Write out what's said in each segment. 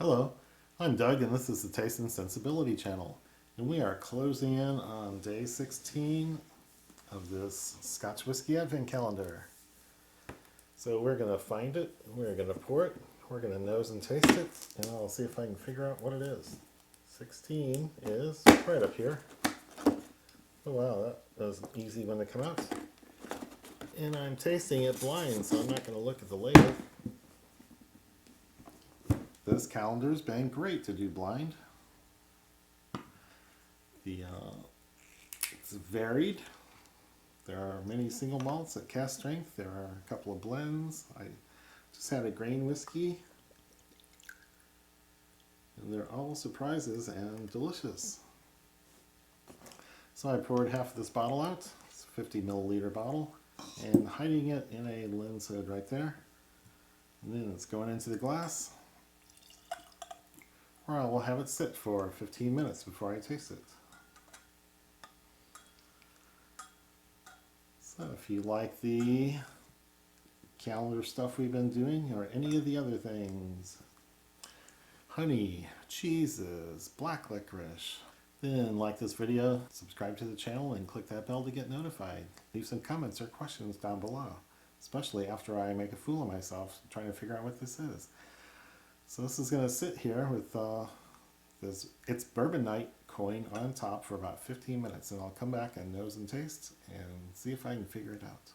Hello, I'm Doug and this is the Taste and Sensibility channel. And we are closing in on day 16 of this Scotch Whiskey Advent Calendar. So we're going to find it, we're going to pour it, we're going to nose and taste it, and I'll see if I can figure out what it is. 16 is right up here. Oh wow, that was easy one to come out. And I'm tasting it blind, so I'm not going to look at the label. This calendar's been great to do blind. It's varied. There are many single malts at cask strength. There are a couple of blends. I just had a grain whiskey. And they're all surprises and delicious. So I poured half of this bottle out. It's a 50 milliliter bottle. And hiding it in a lens hood right there. And then it's going into the glass, where I will have it sit for 15 minutes before I taste it. So if you like the calendar stuff we've been doing, or any of the other things, honey, cheeses, black licorice, then like this video, subscribe to the channel, and click that bell to get notified. Leave some comments or questions down below, especially after I make a fool of myself trying to figure out what this is. So this is going to sit here with it's bourbon night coin on top for about 15 minutes, and I'll come back and nose and taste and see if I can figure it out.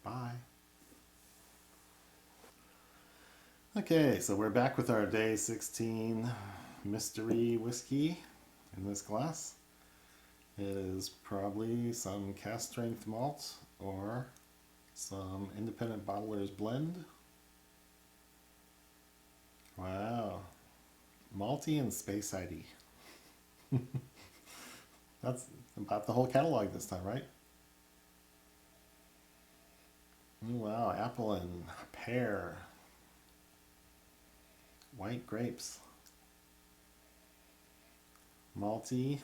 Bye. Okay, so we're back with our day 16 mystery whiskey in this glass. It is probably some cask strength malt or some independent bottler's blend. Wow. Malty and space ID. That's about the whole catalog this time, right? Wow, apple and pear. White grapes. Malty.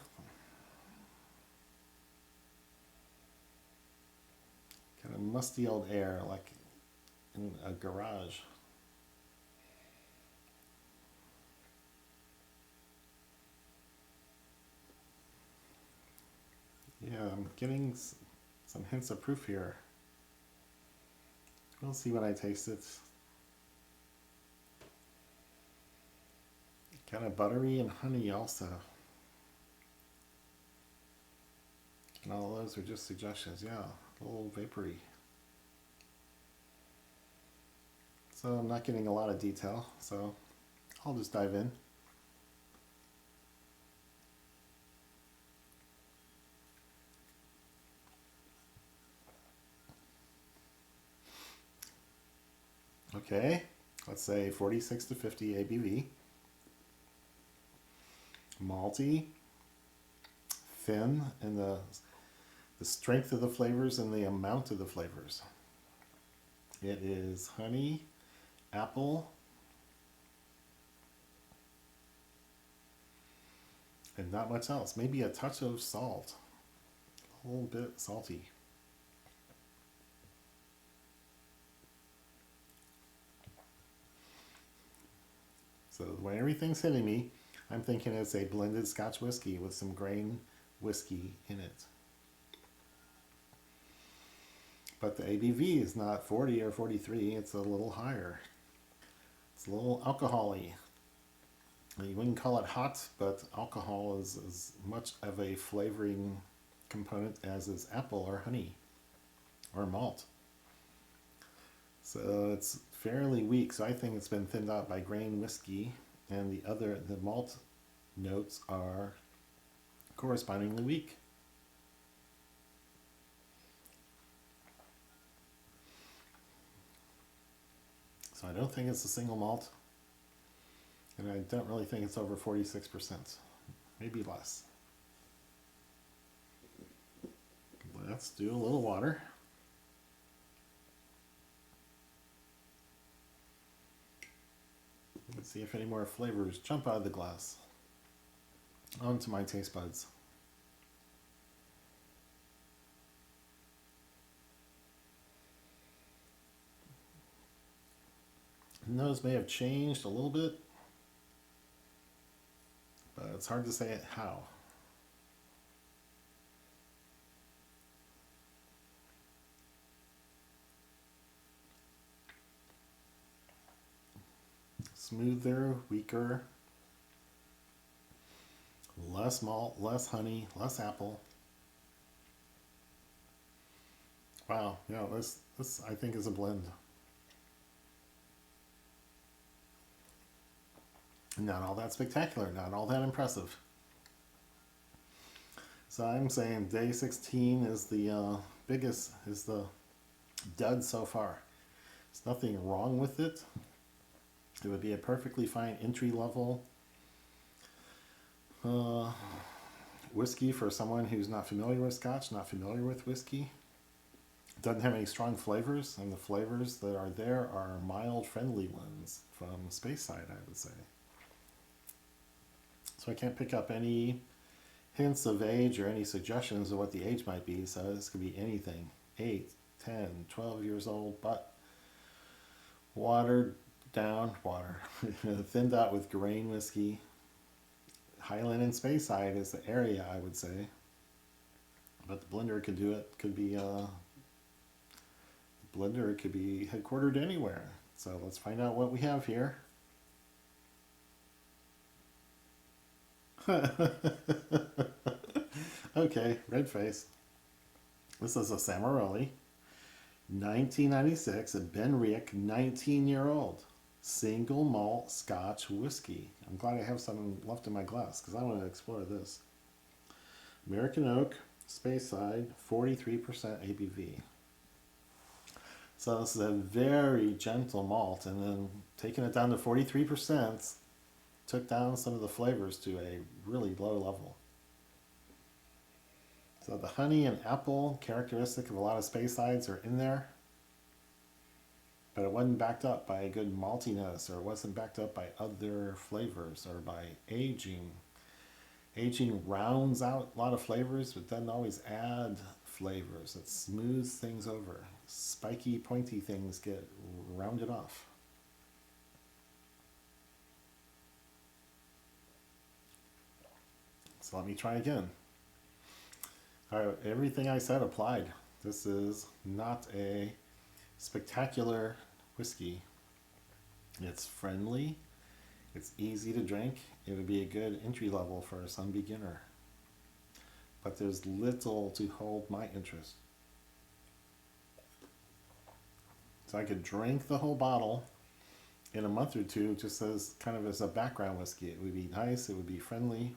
Kind of musty old air, like in a garage. Yeah, I'm getting some hints of proof here. We'll see when I taste it. Kind of buttery and honey also. And all those are just suggestions, yeah, a little vapory. So I'm not getting a lot of detail, so I'll just dive in. Okay, let's say 46 to 50 ABV. Malty, thin in the strength of the flavors and the amount of the flavors. It is honey, apple, and not much else. Maybe a touch of salt, a little bit salty. So the way everything's hitting me, I'm thinking it's a blended Scotch whiskey with some grain whiskey in it. But the ABV is not 40 or 43, it's a little higher. It's a little alcohol-y. You wouldn't call it hot, but alcohol is as much of a flavoring component as is apple or honey or malt. So it's fairly weak, so I think it's been thinned out by grain whiskey, and the malt notes are correspondingly weak. So I don't think it's a single malt, and I don't really think it's over 46%, maybe less. Let's do a little water. Let's see if any more flavors jump out of the glass onto my taste buds. And those may have changed a little bit. it's hard to say it how. Smoother, weaker, less malt, less honey, less apple. Wow, yeah, this I think is a blend. Not all that spectacular, not all that impressive. So I'm saying day 16 is the biggest, is the dud so far. There's nothing wrong with it. It would be a perfectly fine entry level whiskey for someone who's not familiar with Scotch, not familiar with whiskey. It doesn't have any strong flavors, and the flavors that are there are mild, friendly ones from Speyside, I would say. So I can't pick up any hints of age or any suggestions of what the age might be, so this could be anything. 8, 10, 12 years old, but watered down, thinned out with grain whiskey. Highland and Speyside is the area, I would say. But the blender could do it. Could be the blender could be headquartered anywhere. So let's find out what we have here. Okay, red face. This is a Samaroli, 1996, a Benriach 19-year-old single malt Scotch whiskey. I'm glad I have some left in my glass because I want to explore this. American oak, Speyside, 43% ABV. So this is a very gentle malt, and then taking it down to 43% took down some of the flavors to a really low level. So the honey and apple characteristic of a lot of Speysides are in there, but it wasn't backed up by a good maltiness, or it wasn't backed up by other flavors, or by aging. Aging rounds out a lot of flavors, but doesn't always add flavors. It smooths things over. Spiky, pointy things get rounded off. So let me try again. All right, everything I said applied. This is not a spectacular whiskey. It's friendly. It's easy to drink. It would be a good entry level for some beginner. But there's little to hold my interest. So I could drink the whole bottle in a month or two just as kind of as a background whiskey. It would be nice. It would be friendly.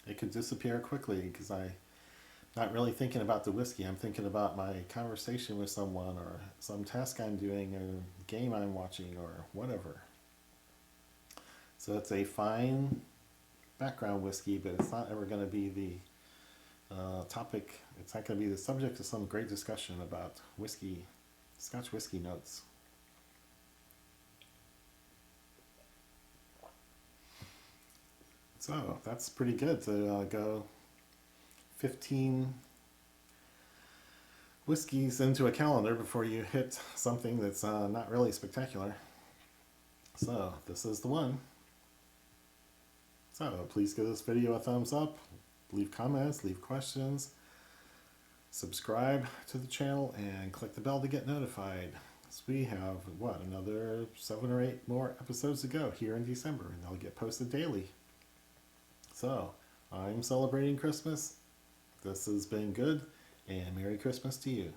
It could disappear quickly because I'm not really thinking about the whiskey. I'm thinking about my conversation with someone, or some task I'm doing, or game I'm watching, or whatever. So it's a fine background whiskey, but it's not ever going to be the topic. It's not going to be the subject of some great discussion about whiskey, Scotch whiskey notes. So that's pretty good to go 15 whiskeys into a calendar before you hit something that's not really spectacular. So this is the one. So please give this video a thumbs up, leave comments, leave questions, subscribe to the channel, and click the bell to get notified. So we have, another 7 or 8 more episodes to go here in December, and they'll get posted daily. So, I'm celebrating Christmas. This has been good, and Merry Christmas to you.